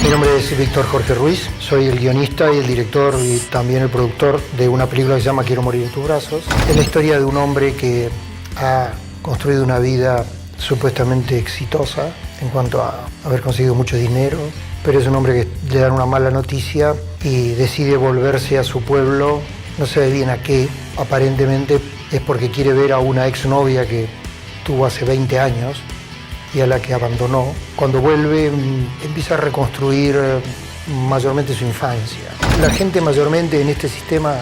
Mi nombre es Víctor Jorge Ruiz, soy el guionista y el director y también el productor de una película que se llama Quiero morir en tus brazos. Es la historia de un hombre que ha construido una vida supuestamente exitosa en cuanto a haber conseguido mucho dinero, pero es un hombre que le dan una mala noticia y decide volverse a su pueblo, no sabe bien a qué, aparentemente es porque quiere ver a una exnovia que tuvo hace 20 años y a la que abandonó. Cuando vuelve empieza a reconstruir mayormente su infancia. La gente mayormente en este sistema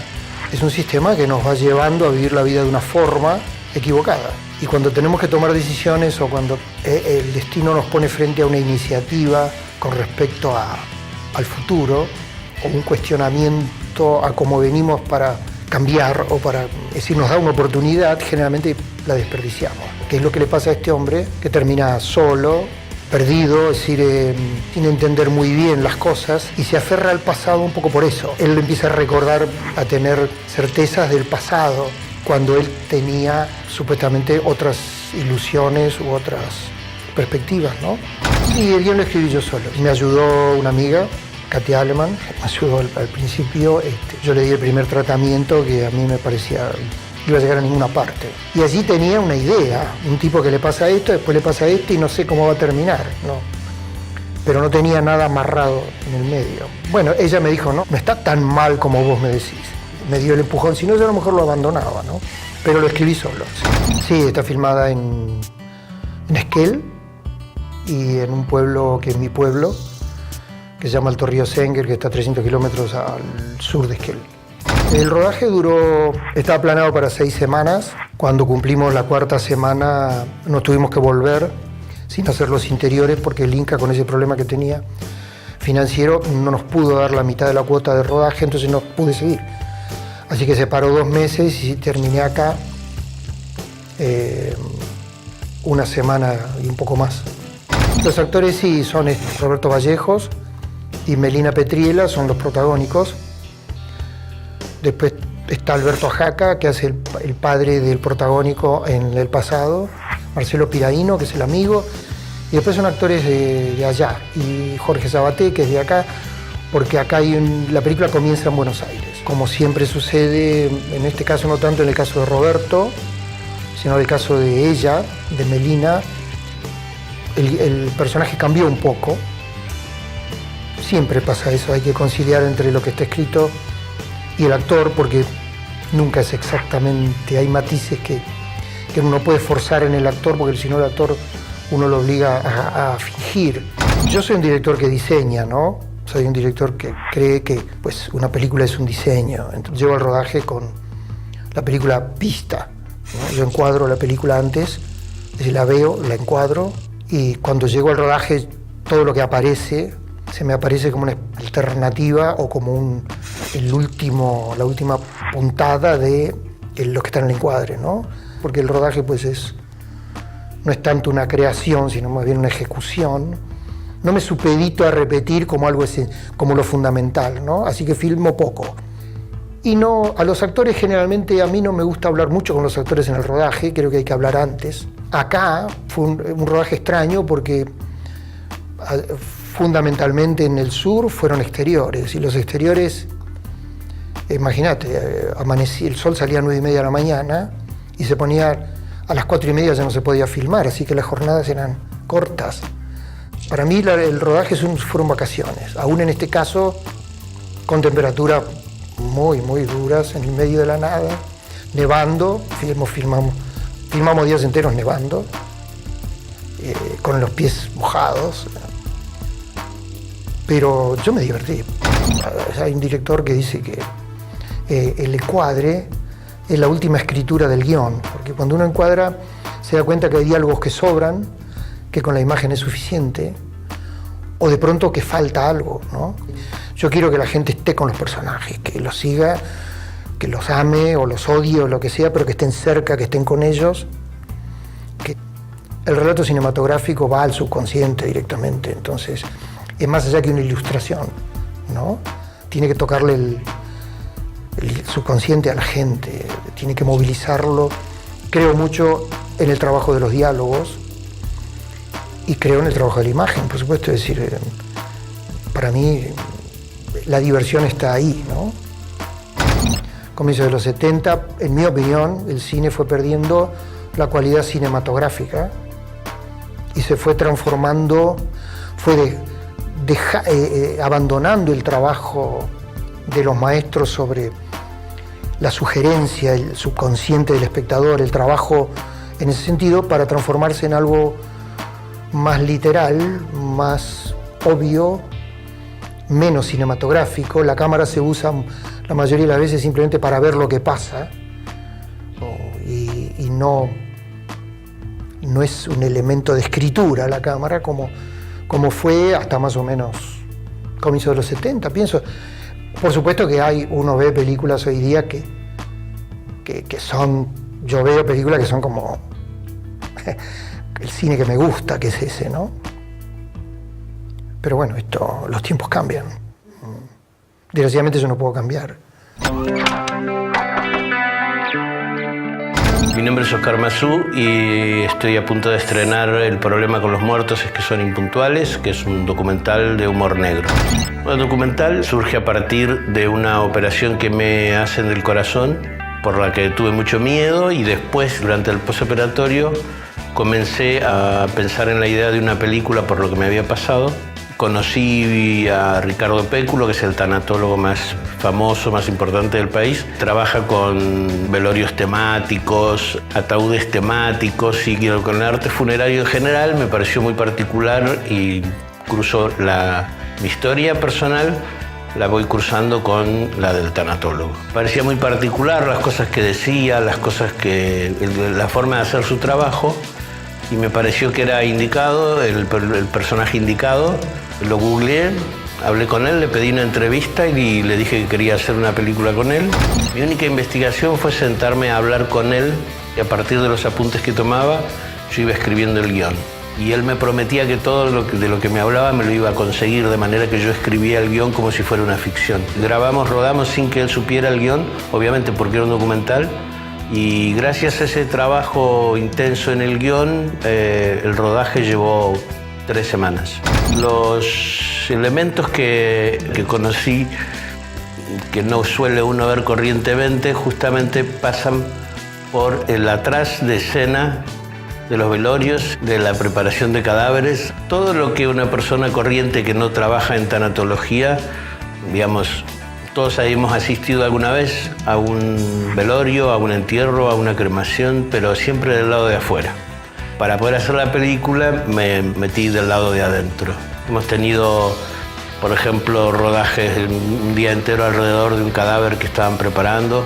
es un sistema que nos va llevando a vivir la vida de una forma equivocada. Y cuando tenemos que tomar decisiones o cuando el destino nos pone frente a una iniciativa con respecto al futuro o un cuestionamiento a cómo venimos para cambiar o para, es decir, nos da una oportunidad, generalmente la desperdiciamos. Que es lo que le pasa a este hombre, que termina solo, perdido, es decir, sin entender muy bien las cosas y se aferra al pasado un poco por eso. Él empieza a recordar, a tener certezas del pasado, cuando él tenía supuestamente otras ilusiones u otras perspectivas, ¿no? Y el guión lo escribí yo solo. Me ayudó una amiga, Katy Aleman, me ayudó al principio. Yo le di el primer tratamiento que a mí me parecía no iba a llegar a ninguna parte. Y allí tenía una idea, un tipo que le pasa esto, después le pasa esto y no sé cómo va a terminar, ¿no? Pero no tenía nada amarrado en el medio. Bueno, ella me dijo, no está tan mal como vos me decís. Me dio el empujón, si no yo a lo mejor lo abandonaba, ¿no? Pero lo escribí solo. Sí, está filmada en Esquel y en un pueblo que es mi pueblo, que se llama Alto Río Senguer, que está a 300 kilómetros al sur de Esquel. El rodaje estaba planeado para 6 semanas. Cuando cumplimos la 4ª semana nos tuvimos que volver sin hacer los interiores porque el Inca, con ese problema que tenía financiero, no nos pudo dar la mitad de la cuota de rodaje, entonces no pude seguir. Así que se paró 2 meses y terminé acá 1 semana y un poco más. Los actores sí son Roberto Vallejos y Melina Petriela, son los protagónicos. Después está Alberto Jaca, que hace el padre del protagónico en el pasado, Marcelo Piraíno, que es el amigo, y después son actores de allá, y Jorge Sabaté, que es de acá, porque acá la película comienza en Buenos Aires. Como siempre sucede, en este caso no tanto en el caso de Roberto, sino en el caso de ella, de Melina, el personaje cambió un poco. Siempre pasa eso, hay que conciliar entre lo que está escrito y el actor, porque nunca es exactamente, hay matices que uno puede forzar en el actor, porque si no el actor uno lo obliga a fingir. Yo soy un director que diseña, ¿no? Soy un director que cree que pues, una película es un diseño. Entonces, llevo al rodaje con la película vista, ¿no? Yo encuadro la película antes, es decir, la veo, la encuadro, y cuando llego al rodaje todo lo que aparece se me aparece como una alternativa o como la última puntada de lo que está en el encuadre, ¿no? Porque el rodaje pues no es tanto una creación, sino más bien una ejecución. No me supedito a repetir como lo fundamental, ¿no? Así que filmo poco. Y a los actores generalmente a mí no me gusta hablar mucho con los actores en el rodaje, creo que hay que hablar antes. Acá fue un rodaje extraño porque fundamentalmente en el sur fueron exteriores, y los exteriores, imagínate, el sol salía a 9:30 de la mañana y se ponía a las 4:30, ya no se podía filmar, así que las jornadas eran cortas. Para mí el rodaje fueron vacaciones, aún en este caso con temperaturas muy, muy duras, en el medio de la nada, nevando, filmamos días enteros nevando, con los pies mojados. Pero yo me divertí. Hay un director que dice que el encuadre es la última escritura del guión, porque cuando uno encuadra se da cuenta que hay diálogos que sobran, que con la imagen es suficiente, o de pronto que falta algo, ¿no? Yo quiero que la gente esté con los personajes, que los siga, que los ame o los odie o lo que sea, pero que estén cerca, que estén con ellos. Que el relato cinematográfico va al subconsciente directamente, entonces es más allá que una ilustración, ¿no? Tiene que tocarle el subconsciente a la gente, tiene que movilizarlo. Creo mucho en el trabajo de los diálogos y creo en el trabajo de la imagen, por supuesto, es decir, para mí la diversión está ahí, ¿no? Comienzos de los 70, en mi opinión, el cine fue perdiendo la cualidad cinematográfica y se fue transformando, abandonando el trabajo de los maestros sobre la sugerencia, el subconsciente del espectador, el trabajo en ese sentido, para transformarse en algo más literal, más obvio, menos cinematográfico. La cámara se usa la mayoría de las veces simplemente para ver lo que pasa, y no es un elemento de escritura la cámara como fue hasta más o menos comienzos de los 70, pienso. Por supuesto que uno ve películas hoy día que son, yo veo películas que son como el cine que me gusta, que es ese, ¿no? Pero bueno, los tiempos cambian. Desgraciadamente yo no puedo cambiar. Mi nombre es Oscar Mazú y estoy a punto de estrenar El problema con los muertos es que son impuntuales, que es un documental de humor negro. El documental surge a partir de una operación que me hacen del corazón, por la que tuve mucho miedo, y después, durante el posoperatorio, comencé a pensar en la idea de una película por lo que me había pasado. Conocí a Ricardo Péculo, que es el tanatólogo más famoso, más importante del país. Trabaja con velorios temáticos, ataúdes temáticos y con el arte funerario en general. Me pareció muy particular y cruzo mi historia personal, la voy cruzando con la del tanatólogo. Parecía muy particular las cosas que decía, la forma de hacer su trabajo, y me pareció que era indicado, el personaje indicado. Lo googleé, hablé con él, le pedí una entrevista y le dije que quería hacer una película con él. Mi única investigación fue sentarme a hablar con él, y a partir de los apuntes que tomaba, yo iba escribiendo el guión. Y él me prometía que todo de lo que me hablaba me lo iba a conseguir, de manera que yo escribía el guión como si fuera una ficción. Rodamos sin que él supiera el guión, obviamente porque era un documental, y gracias a ese trabajo intenso en el guión, el rodaje llevó 3 semanas. Los elementos que conocí, que no suele uno ver corrientemente, justamente pasan por el atrás de escena de los velorios, de la preparación de cadáveres. Todo lo que una persona corriente que no trabaja en tanatología, digamos, todos hemos asistido alguna vez a un velorio, a un entierro, a una cremación, pero siempre del lado de afuera. Para poder hacer la película me metí del lado de adentro. Hemos tenido, por ejemplo, rodajes un día entero alrededor de un cadáver que estaban preparando,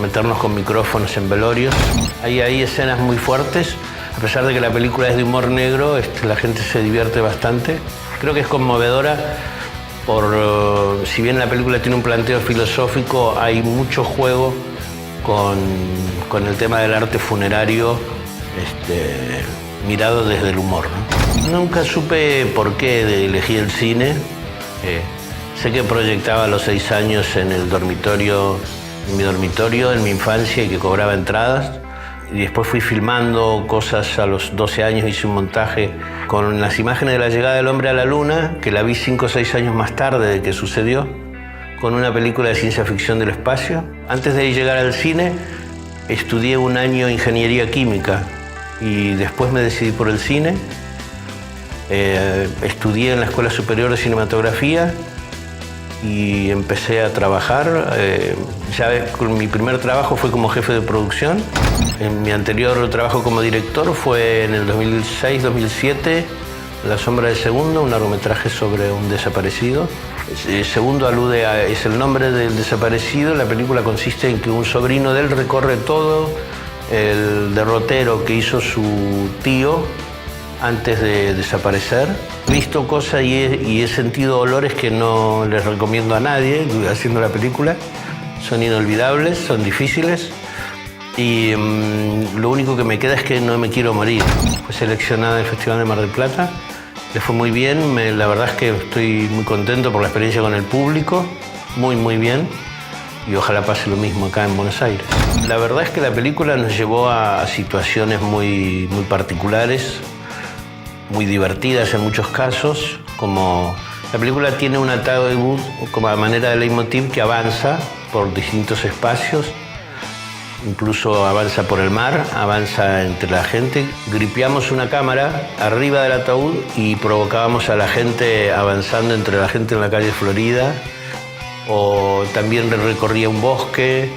meternos con micrófonos en velorios. Hay escenas muy fuertes. A pesar de que la película es de humor negro, la gente se divierte bastante. Creo que es conmovedora si bien la película tiene un planteo filosófico, hay mucho juego con el tema del arte funerario, mirado desde el humor, ¿no? Nunca supe por qué elegí el cine. Sé que proyectaba a los 6 años en mi dormitorio, en mi infancia, y que cobraba entradas. Y después fui filmando cosas. A los 12 años hice un montaje con las imágenes de la llegada del hombre a la luna, que la vi 5 o 6 años más tarde de que sucedió, con una película de ciencia ficción del espacio. Antes de llegar al cine, estudié un año ingeniería química y después me decidí por el cine. Estudié en la Escuela Superior de Cinematografía y empecé a trabajar. Mi primer trabajo fue como jefe de producción. En mi anterior trabajo como director fue en el 2006-2007, La sombra del segundo, un largometraje sobre un desaparecido. El segundo es el nombre del desaparecido. La película consiste en que un sobrino de él recorre todo el derrotero que hizo su tío antes de desaparecer. He visto cosas y he sentido olores que no les recomiendo a nadie haciendo la película. Son inolvidables, son difíciles, y lo único que me queda es que no me quiero morir. Fue seleccionada en el Festival de Mar del Plata, le fue muy bien. La verdad es que estoy muy contento por la experiencia con el público, muy muy bien, y ojalá pase lo mismo acá en Buenos Aires. La verdad es que la película nos llevó a situaciones muy, muy particulares, muy divertidas en muchos casos, como La película tiene un ataúd como a manera de leitmotiv que avanza por distintos espacios, incluso avanza por el mar, avanza entre la gente. Gripeamos una cámara arriba del ataúd y provocábamos a la gente avanzando entre la gente en la calle Florida, o también recorría un bosque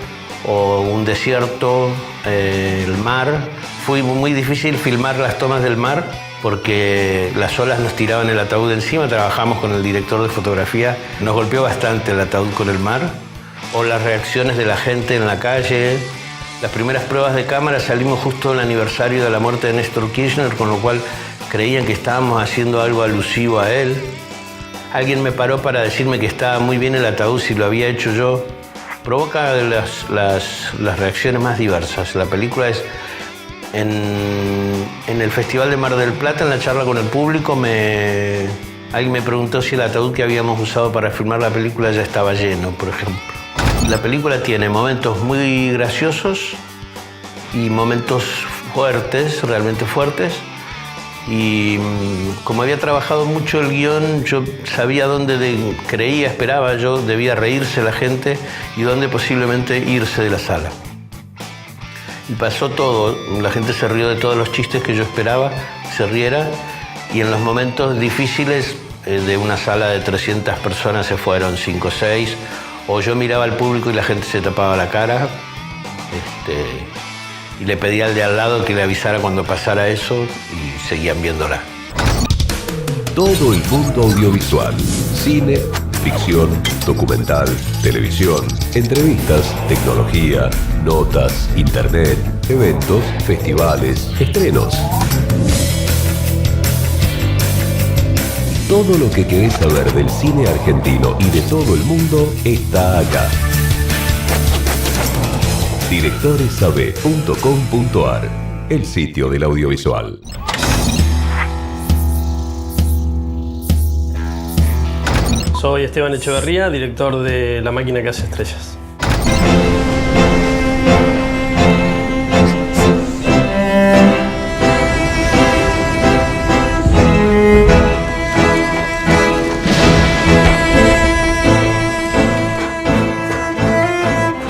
o un desierto, el mar. Fue muy difícil filmar las tomas del mar porque las olas nos tiraban el ataúd encima. Trabajamos con el director de fotografía, nos golpeó bastante el ataúd con el mar, o las reacciones de la gente en la calle. Las primeras pruebas de cámara salimos justo en el aniversario de la muerte de Néstor Kirchner, con lo cual creían que estábamos haciendo algo alusivo a él. Alguien me paró para decirme que estaba muy bien el ataúd si lo había hecho yo. Provoca las reacciones más diversas. La película es... En el Festival de Mar del Plata, en la charla con el público, alguien me preguntó si el ataúd que habíamos usado para filmar la película ya estaba lleno, por ejemplo. La película tiene momentos muy graciosos y momentos fuertes, realmente fuertes. Y como había trabajado mucho el guión, yo sabía dónde creía, esperaba yo, debía reírse la gente y dónde posiblemente irse de la sala. Y pasó todo, la gente se rió de todos los chistes que yo esperaba se riera, y en los momentos difíciles de una sala de 300 personas se fueron 5 o 6, o yo miraba al público y la gente se tapaba la cara, y le pedía al de al lado que le avisara cuando pasara eso, y seguían viéndola. Todo el mundo audiovisual, cine, ficción, documental, televisión, entrevistas, tecnología, notas, internet, eventos, festivales, estrenos. Todo lo que querés saber del cine argentino y de todo el mundo está acá. directoresabe.com.ar, el sitio del audiovisual. Soy Esteban Echeverría, director de La Máquina que hace estrellas.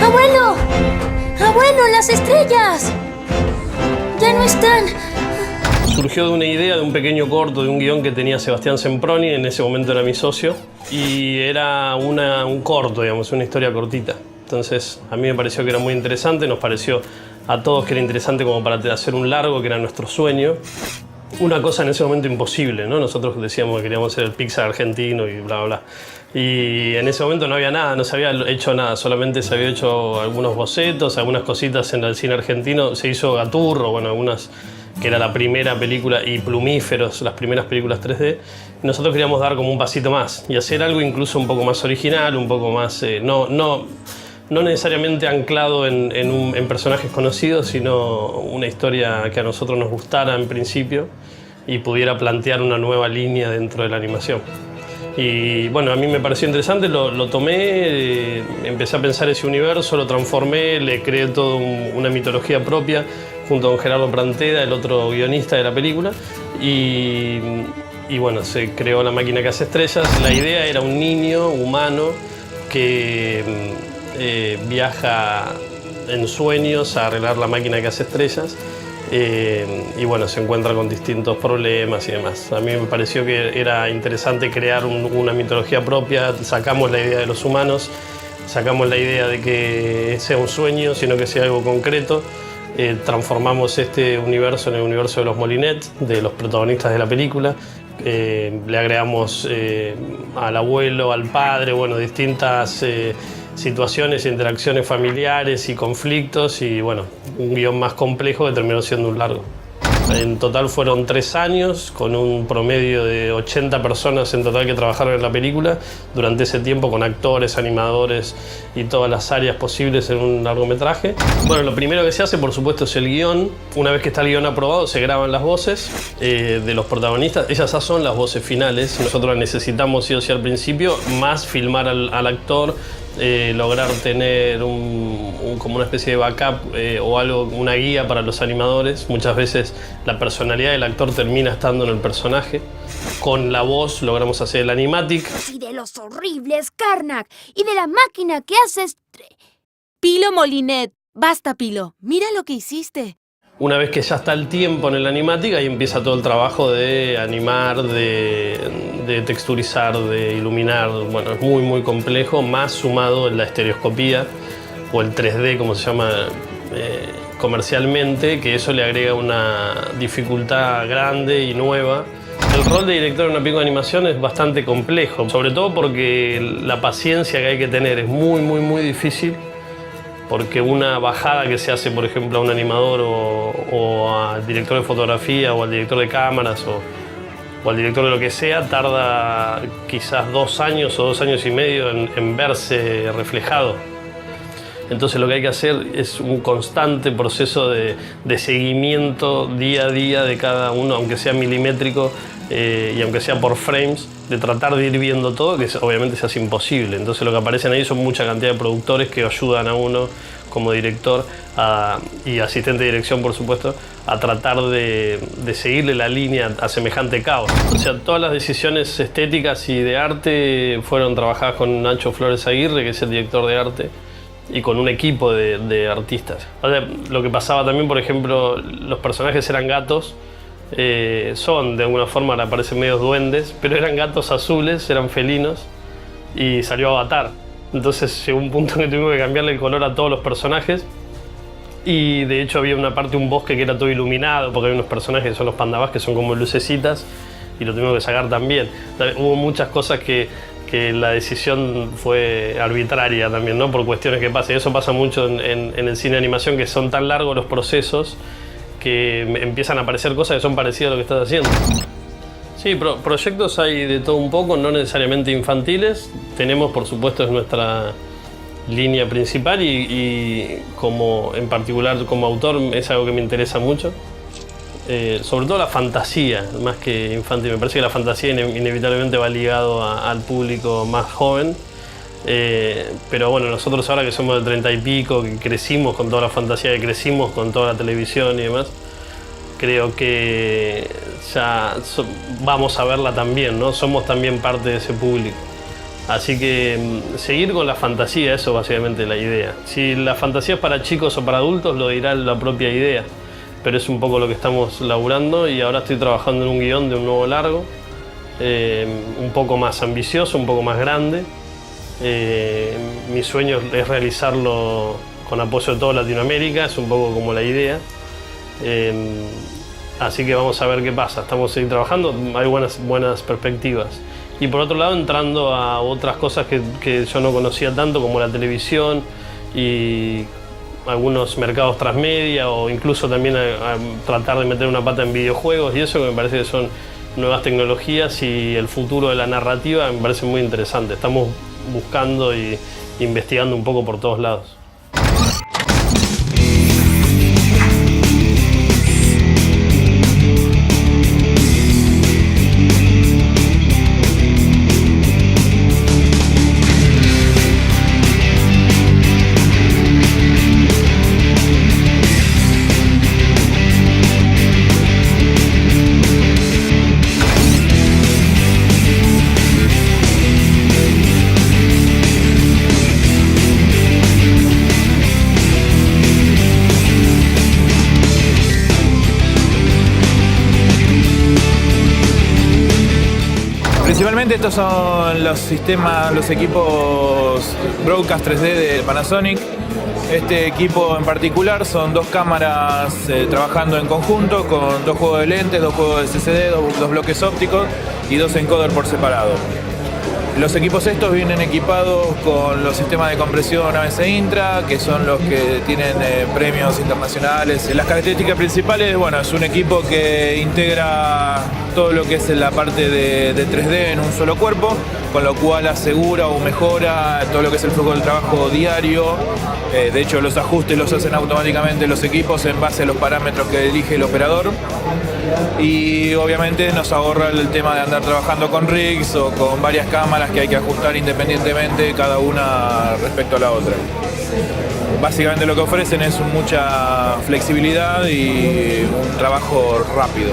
¡Abuelo! ¡Abuelo, las estrellas! ¡Ya no están! Surgió de una idea de un pequeño corto, de un guión que tenía Sebastián Semproni, en ese momento era mi socio, y era un corto, digamos, una historia cortita. Entonces a mí me pareció que era muy interesante, nos pareció a todos que era interesante como para hacer un largo, que era nuestro sueño. Una cosa en ese momento imposible, ¿no? Nosotros decíamos que queríamos ser el Pixar argentino y bla, bla, bla. Y en ese momento no había nada, no se había hecho nada, solamente se había hecho algunos bocetos, algunas cositas en el cine argentino. Se hizo Gaturro, bueno, algunas, que era la primera película, y Plumíferos, las primeras películas 3D. Y nosotros queríamos dar como un pasito más y hacer algo incluso un poco más original, un poco más, no necesariamente anclado en personajes conocidos, sino una historia que a nosotros nos gustara en principio y pudiera plantear una nueva línea dentro de la animación. Y bueno, a mí me pareció interesante, lo tomé, empecé a pensar ese universo, lo transformé, le creé toda una mitología propia junto con Gerardo Pranteda, el otro guionista de la película, y bueno, se creó La Máquina que hace estrellas. La idea era un niño humano que viaja en sueños a arreglar la máquina que hace estrellas, y bueno, se encuentra con distintos problemas y demás. A mí me pareció que era interesante crear una mitología propia. Sacamos la idea de los humanos, sacamos la idea de que sea un sueño, sino que sea algo concreto. Transformamos este universo en el universo de los Molinet, de los protagonistas de la película. Le agregamos al abuelo, al padre, bueno, distintas situaciones e interacciones familiares y conflictos, y bueno, un guión más complejo que terminó siendo un largo. En total fueron 3 años, con un promedio de 80 personas en total que trabajaron en la película durante ese tiempo, con actores, animadores y todas las áreas posibles en un largometraje. Bueno, lo primero que se hace, por supuesto, es el guión. Una vez que está el guión aprobado, se graban las voces de los protagonistas. Esas son las voces finales. Nosotros las necesitamos sí o sí al principio, más filmar al actor lograr tener como una especie de backup o algo, una guía para los animadores. Muchas veces la personalidad del actor termina estando en el personaje. Con la voz logramos hacer el animatic. Y de los horribles Karnak y de la máquina que hace... Pilo Molinet. Basta, Pilo. Mira lo que hiciste. Una vez que ya está el tiempo en el animatic, ahí empieza todo el trabajo de animar, de texturizar, de iluminar. Bueno, es muy, muy complejo, más sumado en la estereoscopía o el 3D, como se llama comercialmente, que eso le agrega una dificultad grande y nueva. El rol de director en una película de animación es bastante complejo, sobre todo porque la paciencia que hay que tener es muy, muy, muy difícil. Porque una bajada que se hace, por ejemplo, a un animador o al director de fotografía o al director de cámaras o al director de lo que sea, tarda quizás 2 años o 2 años y medio en verse reflejado. Entonces lo que hay que hacer es un constante proceso de seguimiento día a día de cada uno, aunque sea milimétrico y aunque sea por frames, de tratar de ir viendo todo, que obviamente se hace imposible. Entonces lo que aparecen ahí son mucha cantidad de productores que ayudan a uno como director y asistente de dirección, por supuesto, a tratar de seguirle la línea a semejante caos. O sea, todas las decisiones estéticas y de arte fueron trabajadas con Nacho Flores Aguirre, que es el director de arte, y con un equipo de artistas. O sea, lo que pasaba también, por ejemplo, los personajes eran gatos, son de alguna forma, ahora parecen medios duendes, pero eran gatos azules, eran felinos, y salió Avatar. Entonces llegó un punto en que tuvimos que cambiarle el color a todos los personajes, y de hecho había una parte, un bosque que era todo iluminado, porque hay unos personajes que son los pandabás, que son como lucecitas, y lo tuvimos que sacar también. Hubo muchas cosas que la decisión fue arbitraria también, ¿no? Por cuestiones que pasan. Y eso pasa mucho en el cine de animación, que son tan largos los procesos que empiezan a aparecer cosas que son parecidas a lo que estás haciendo. Sí, proyectos hay de todo un poco, no necesariamente infantiles. Tenemos, por supuesto, es nuestra línea principal y como, en particular como autor es algo que me interesa mucho. Sobre todo la fantasía, más que infantil. Me parece que la fantasía inevitablemente va ligado al público más joven. Pero bueno, nosotros ahora que somos de 30 y pico, que crecimos con toda la fantasía, que crecimos con toda la televisión y demás, creo que ya vamos a verla también, ¿no? Somos también parte de ese público. Así que seguir con la fantasía, eso básicamente es la idea. Si la fantasía es para chicos o para adultos, lo dirá la propia idea. Pero es un poco lo que estamos laburando, y ahora estoy trabajando en un guión de un nuevo largo, un poco más ambicioso, un poco más grande. Mi sueño es realizarlo con apoyo de toda Latinoamérica, es un poco como la idea. Así que vamos a ver qué pasa, estamos ahí trabajando, hay buenas perspectivas. Y por otro lado, entrando a otras cosas que yo no conocía tanto, como la televisión y algunos mercados transmedia, o incluso también a tratar de meter una pata en videojuegos y eso, que me parece que son nuevas tecnologías y el futuro de la narrativa, me parece muy interesante. Estamos buscando e investigando un poco por todos lados. Principalmente estos son los equipos Broadcast 3D de Panasonic. Este equipo en particular son 2 cámaras trabajando en conjunto con 2 juegos de lentes, 2 juegos de CCD, 2 bloques ópticos y 2 encoders por separado. Los equipos estos vienen equipados con los sistemas de compresión ABC Intra, que son los que tienen premios internacionales. Las características principales, bueno, es un equipo que integra todo lo que es la parte de 3D en un solo cuerpo, con lo cual asegura o mejora todo lo que es el flujo del trabajo diario. De hecho, los ajustes los hacen automáticamente los equipos en base a los parámetros que elige el operador. Y obviamente nos ahorra el tema de andar trabajando con rigs o con varias cámaras que hay que ajustar independientemente, cada una respecto a la otra. Básicamente lo que ofrecen es mucha flexibilidad y un trabajo rápido.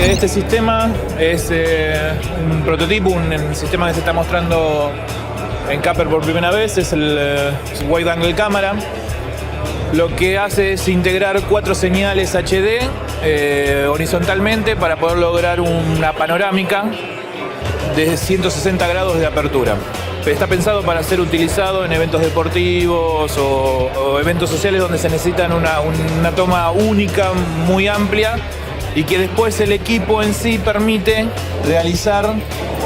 Este sistema es un prototipo, un sistema que se está mostrando en Capper por primera vez, es el Wide Angle Camera. Lo que hace es integrar 4 señales HD horizontalmente para poder lograr una panorámica de 160 grados de apertura. Está pensado para ser utilizado en eventos deportivos o eventos sociales donde se necesitan una toma única, muy amplia, y que después el equipo en sí permite realizar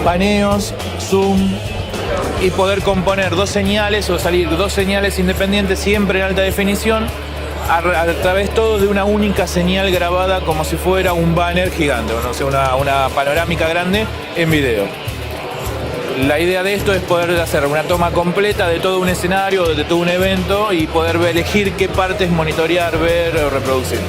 paneos, zoom y poder componer 2 señales o salir 2 señales independientes siempre en alta definición a través todo de una única señal grabada como si fuera un banner gigante, o no sé, una panorámica grande en video. La idea de esto es poder hacer una toma completa de todo un escenario, de todo un evento y poder elegir qué partes monitorear, ver o reproducir.